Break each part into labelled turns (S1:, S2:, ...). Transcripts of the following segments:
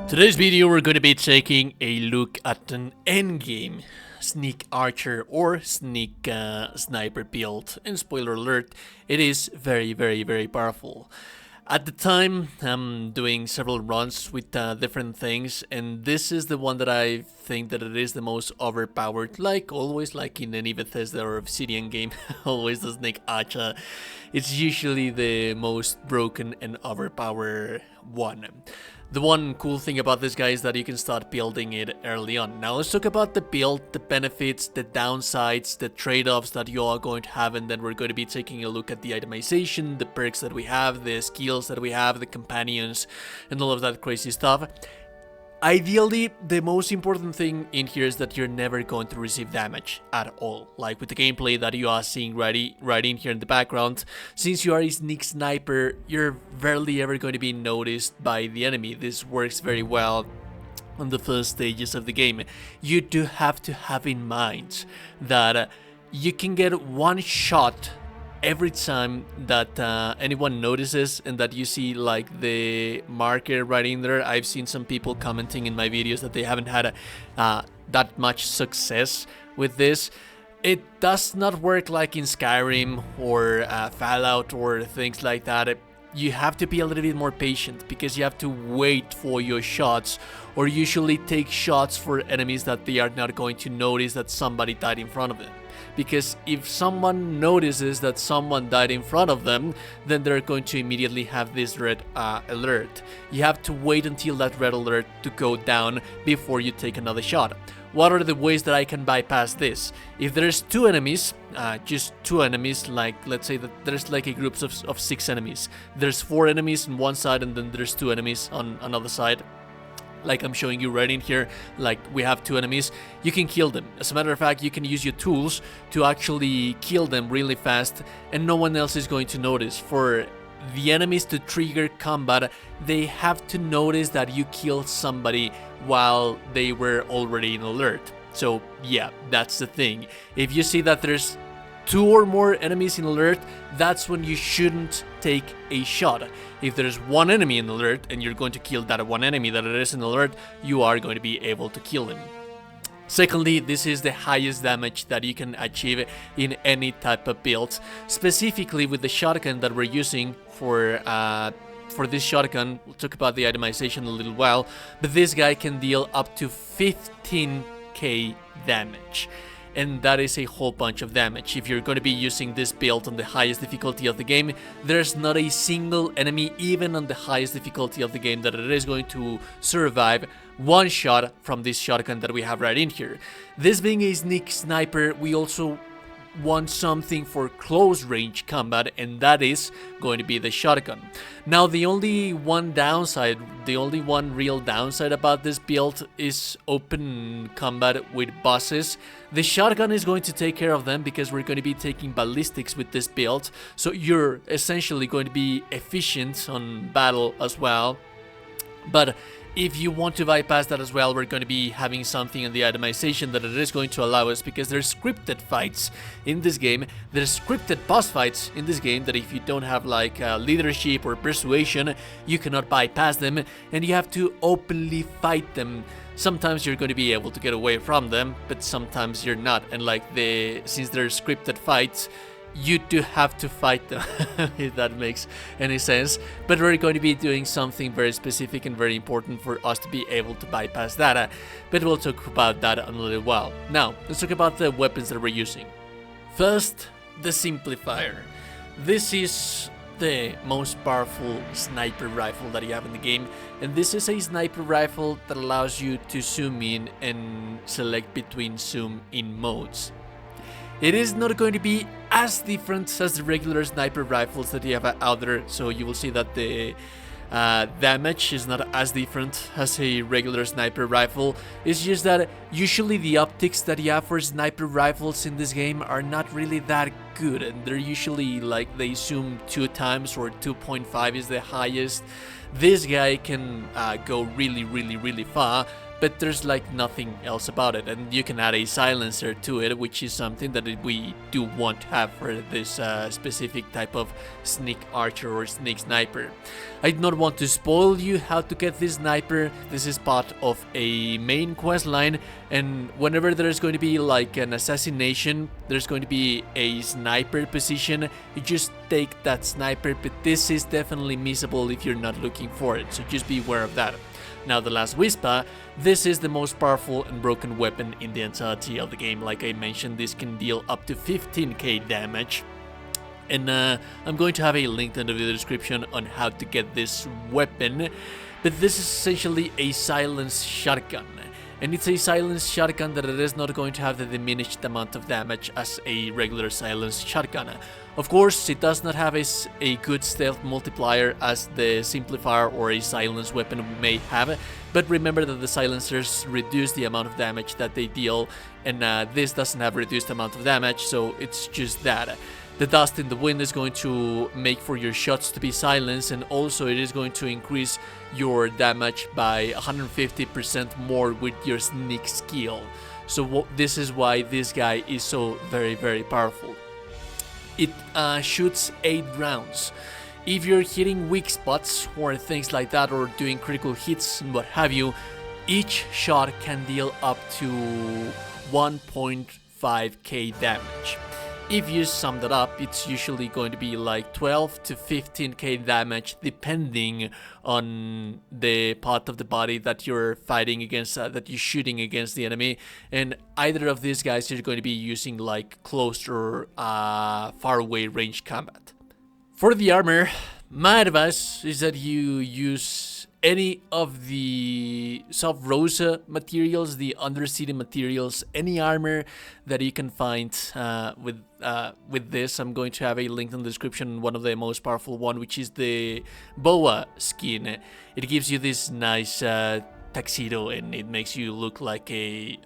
S1: Today's video we're going to be taking a look at an endgame sneak archer or sneak sniper build, and spoiler alert, it is very powerful. At the time I'm doing several runs with different things, and this is the one that I think that it is the most overpowered, like always, like in any Bethesda or Obsidian game. Always the sneak archer, it's usually the most broken and overpowered one. The one cool thing about this guy is that you can start building it early on. Now let's talk about the build, the benefits, the downsides, the trade-offs that you are going to have, and then we're going to be taking a look at the itemization, the perks that we have, the skills that we have, the companions, and all of that crazy stuff. Ideally, the most important thing in here is that you're never going to receive damage at all. Like with the gameplay that you are seeing right in here in the background, since you are a sneak sniper, you're rarely ever going to be noticed by the enemy. This works very well on the first stages of the game. You do have to have in mind that you can get one shot every time that anyone notices and that you see like the marker right in there. I've seen some people commenting in my videos that they haven't had that much success with this. It does not work like in Skyrim or Fallout or things like that. You have to be a little bit more patient because you have to wait for your shots, or usually take shots for enemies that they are not going to notice that somebody died in front of them. Because if someone notices that someone died in front of them, then they're going to immediately have this red alert. You have to wait until that red alert to go down before you take another shot. What are the ways that I can bypass this? If there's two enemies, just two enemies, like let's say that there's like a group of 6 enemies. There's 4 enemies on one side and then there's 2 enemies on another side. Like I'm showing you right in here, like we have 2 enemies, you can kill them. As a matter of fact, you can use your tools to actually kill them really fast and no one else is going to notice. For the enemies to trigger combat, they have to notice that you killed somebody while they were already in alert. So yeah, that's the thing. If you see that there's 2 or more enemies in alert, that's when you shouldn't take a shot. If there's 1 enemy in alert and you're going to kill that 1 enemy that it is in alert, you are going to be able to kill him. Secondly, this is the highest damage that you can achieve in any type of build. Specifically with the shotgun that we're using for this shotgun, we'll talk about the itemization in a little while, but this guy can deal up to 15k damage. And that is a whole bunch of damage. If you're going to be using this build on the highest difficulty of the game, there's not a single enemy, even on the highest difficulty of the game, that it is going to survive one shot from this shotgun that we have right in here. This being a sneak sniper, we also want something for close range combat, and that is going to be the shotgun. Now the only one real downside about this build is open combat with bosses. The shotgun is going to take care of them because we're going to be taking ballistics with this build, so you're essentially going to be efficient on battle as well. But if you want to bypass that as well, we're going to be having something in the itemization that it is going to allow us, because there's scripted fights in this game. There's scripted boss fights in this game that if you don't have like leadership or persuasion, you cannot bypass them, and you have to openly fight them. Sometimes you're going to be able to get away from them, but sometimes you're not. And like since they're scripted fights, you do have to fight them, if that makes any sense. But we're going to be doing something very specific and very important for us to be able to bypass that. But we'll talk about that in a little while. Now, let's talk about the weapons that we're using. First, the Simplifier. This is the most powerful sniper rifle that you have in the game, and this is a sniper rifle that allows you to zoom in and select between zoom in modes. It is not going to be as different as the regular sniper rifles that you have out there, so you will see that the damage is not as different as a regular sniper rifle. It's just that usually the optics that you have for sniper rifles in this game are not really that good, and they're usually like they zoom 2 times or 2.5 is the highest. This guy can go really far, but there's like nothing else about it, and you can add a silencer to it, which is something that we do want to have for this specific type of sneak archer or sneak sniper. I do not want to spoil you how to get this sniper. This is part of a main quest line, and whenever there's going to be like an assassination, there's going to be a sniper position. You just take that sniper, but this is definitely missable if you're not looking for it, so just be aware of that. Now, the Last Whisper, this is the most powerful and broken weapon in the entirety of the game. Like I mentioned, this can deal up to 15k damage. And I'm going to have a link in the video description on how to get this weapon. But this is essentially a silenced shotgun. And it's a silenced shotgun that it is not going to have the diminished amount of damage as a regular silenced shotgun. Of course, it does not have a good stealth multiplier as the simplifier or a silenced weapon may have, but remember that the silencers reduce the amount of damage that they deal, and this doesn't have reduced amount of damage, so it's just that. The dust in the wind is going to make for your shots to be silenced, and also it is going to increase your damage by 150% more with your sneak skill. So this is why this guy is so very powerful. It shoots 8 rounds. If you're hitting weak spots or things like that, or doing critical hits and what have you, each shot can deal up to 1.5k damage. If you sum that up, it's usually going to be like 12 to 15k damage depending on the part of the body that you're fighting against, that you're shooting against the enemy. And either of these guys you're going to be using like close or far away range combat. For the armor, my advice is that you use any of the Sub Rosa materials, the Undercity materials, any armor that you can find with this. I'm going to have a link in the description, one of the most powerful one, which is the Boa skin. It gives you this nice tuxedo, and it makes you look like a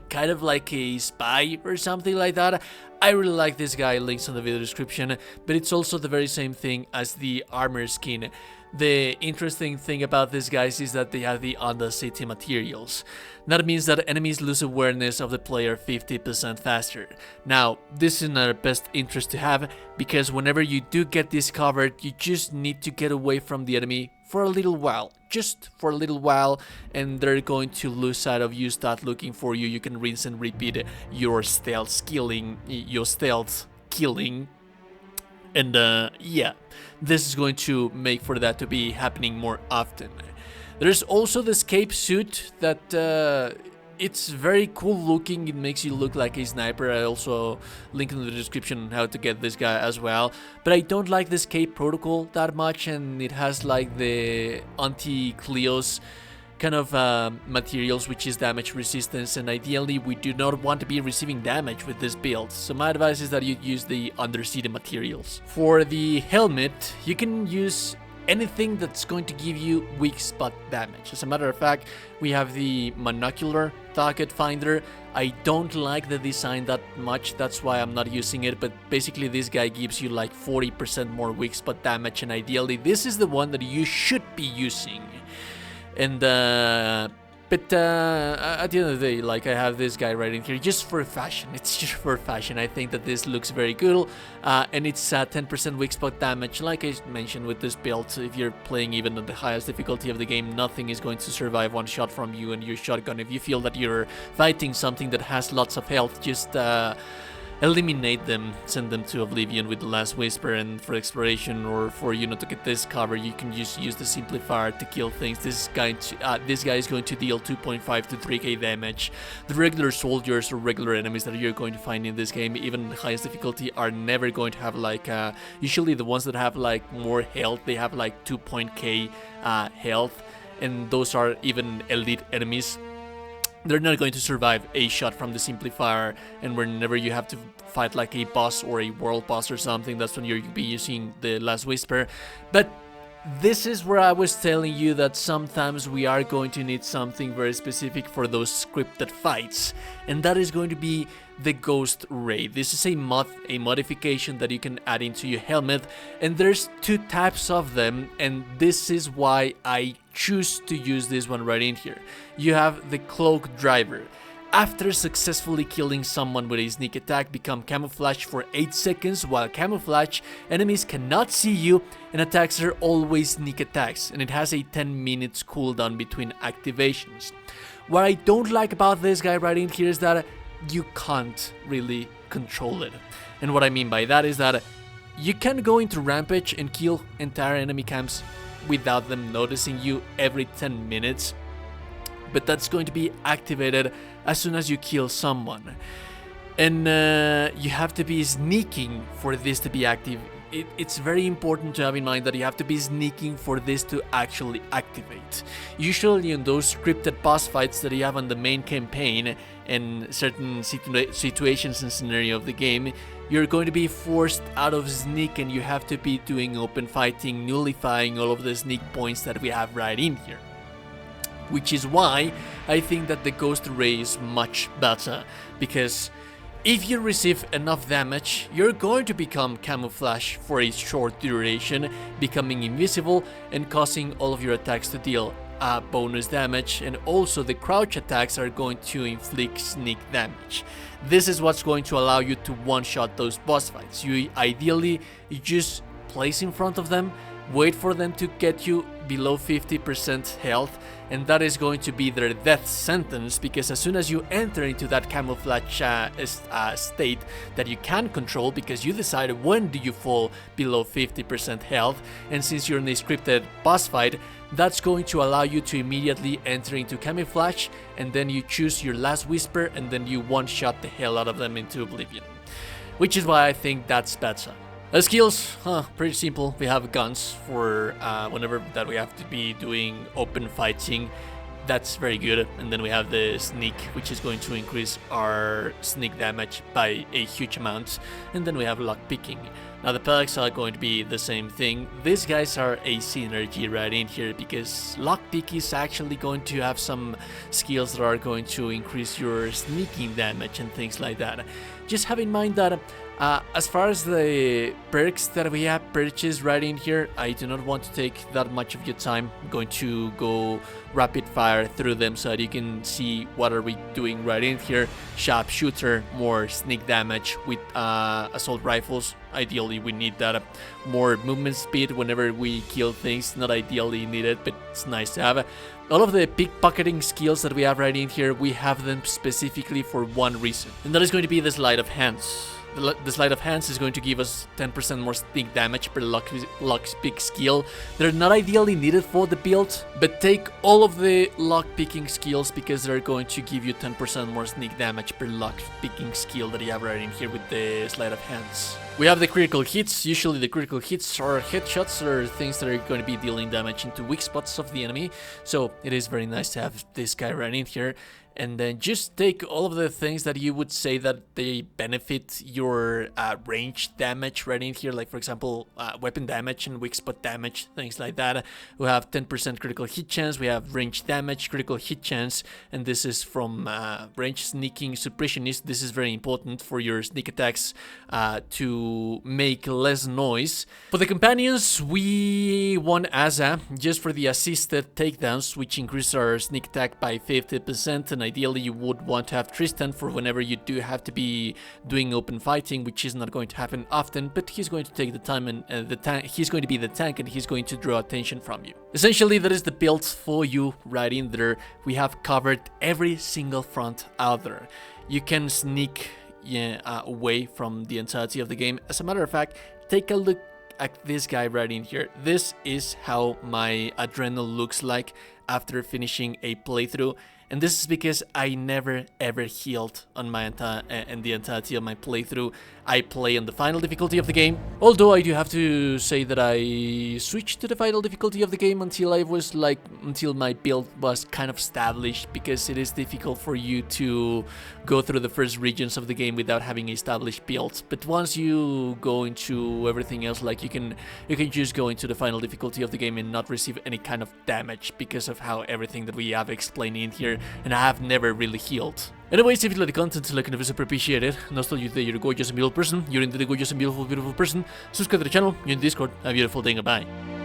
S1: kind of like a spy or something like that. I really like this guy, links in the video description, but it's also the very same thing as the armor skin. The interesting thing about these guys is that they have the Undercity materials. That means that enemies lose awareness of the player 50% faster. Now, this is in our best interest to have, because whenever you do get discovered, you just need to get away from the enemy for a little while. Just for a little while, and they're going to lose sight of you, start looking for you. You can rinse and repeat your stealth killing, and yeah, this is going to make for that to be happening more often. There's also the escape suit that it's very cool looking. It makes you look like a sniper. I also link in the description how to get this guy as well. But I don't like the escape protocol that much, and it has like the anti-Cleos kind of materials, which is damage resistance, and ideally we do not want to be receiving damage with this build, so my advice is that you use the Undercity materials. For the helmet, you can use anything that's going to give you weak spot damage. As a matter of fact, we have the monocular target finder. I don't like the design that much, that's why I'm not using it, but basically this guy gives you like 40% more weak spot damage, and ideally this is the one that you should be using. And at the end of the day, like, I have this guy right in here just for fashion. It's just for fashion. I think that this looks very cool, and it's 10% weak spot damage. Like I mentioned with this build, if you're playing even at the highest difficulty of the game, nothing is going to survive one shot from you and your shotgun. If you feel that you're fighting something that has lots of health, just eliminate them, send them to oblivion with the Last Whisper. And for exploration, or for you know to get this cover, you can just use the simplifier to kill things. This guy is going to deal 2.5 to 3k damage. The regular soldiers or regular enemies that you're going to find in this game, even the highest difficulty, are never going to have like usually the ones that have like more health, they have like 2k health, and those are even elite enemies. They're not going to survive a shot from the simplifier, and whenever you have to fight like a boss or a world boss or something, that's when you'll be using the Last Whisper. But this is where I was telling you that sometimes we are going to need something very specific for those scripted fights, and that is going to be the Ghost Ray. This is a modification that you can add into your helmet, and there's 2 types of them, and this is why I choose to use this one right in here. You have the Cloak Driver. After successfully killing someone with a sneak attack, become camouflage for 8 seconds. While camouflage, enemies cannot see you and attacks are always sneak attacks, and it has a 10 minutes cooldown between activations. What I don't like about this guy right in here is that you can't really control it. And what I mean by that is that you can go into Rampage and kill entire enemy camps without them noticing you every 10 minutes. But that's going to be activated as soon as you kill someone. And you have to be sneaking for this to be active. It's very important to have in mind that you have to be sneaking for this to actually activate. Usually in those scripted boss fights that you have on the main campaign and certain situations and scenario of the game, you're going to be forced out of sneak and you have to be doing open fighting, nullifying all of the sneak points that we have right in here. Which is why I think that the Ghost Ray is much better, because if you receive enough damage, you're going to become camouflage for a short duration, becoming invisible and causing all of your attacks to deal bonus damage, and also the crouch attacks are going to inflict sneak damage. This is what's going to allow you to one-shot those boss fights. You just place in front of them, wait for them to get you below 50% health, and that is going to be their death sentence, because as soon as you enter into that camouflage state that you can control, because you decide when do you fall below 50% health, and since you're in a scripted boss fight, that's going to allow you to immediately enter into camouflage, and then you choose your last whisper, and then you one-shot the hell out of them into oblivion. Which is why I think that's better. Skills, pretty simple. We have guns for whenever that we have to be doing open fighting. That's very good. And then we have the sneak, which is going to increase our sneak damage by a huge amount. And then we have lock picking. Now the perks are going to be the same thing. These guys are a synergy right in here, because lockpick is actually going to have some skills that are going to increase your sneaking damage and things like that. Just have in mind that as far as the perks that we have purchased right in here, I do not want to take that much of your time. I'm going to go rapid fire through them so that you can see what are we doing right in here. Sharpshooter, more sneak damage with assault rifles. Ideally we need that. More movement speed whenever we kill things, not ideally needed, but it's nice to have. All of the pickpocketing skills that we have right in here, we have them specifically for one reason, and that is going to be the sleight of hands. The sleight of hands is going to give us 10% more sneak damage per lockpick skill. They're not ideally needed for the build, but take all of the lockpicking skills because they're going to give you 10% more sneak damage per lockpicking skill that you have right in here with the sleight of hands. We have the critical hits. Usually the critical hits are headshots or things that are going to be dealing damage into weak spots of the enemy. So it is very nice to have this guy right in here. And then just take all of the things that you would say that they benefit your range damage right in here, like for example weapon damage and weak spot damage, things like that. We have 10% critical hit chance, we have range damage, critical hit chance, and this is from range sneaking suppressionist. This is very important for your sneak attacks to make less noise. For the companions, we want Asa just for the assisted takedowns, which increase our sneak attack by 50%, and ideally you would want to have Tristan for whenever you do have to be doing open fighting, which is not going to happen often, but he's going to take the time, and he's going to be the tank, and he's going to draw attention from you. Essentially, that is the build for you right in there. We have covered every single front out there. You can sneak away from the entirety of the game. As a matter of fact, take a look at this guy right in here. This is how my adrenal looks like after finishing a playthrough. and this is because I never ever healed on my the entirety of my playthrough. I play on the final difficulty of the game, although I do have to say that I switched to the final difficulty of the game until my build was kind of established, because it is difficult for you to go through the first regions of the game without having established builds. But once you go into everything else, like you can just go into the final difficulty of the game and not receive any kind of damage because of how everything that we have explained in here, and I have never really healed. Anyways, if you like the content, like and super appreciate it. And also, you're a gorgeous and beautiful person. You're indeed a gorgeous and beautiful person. Subscribe to the channel. You're in Discord. Have a beautiful day. Goodbye.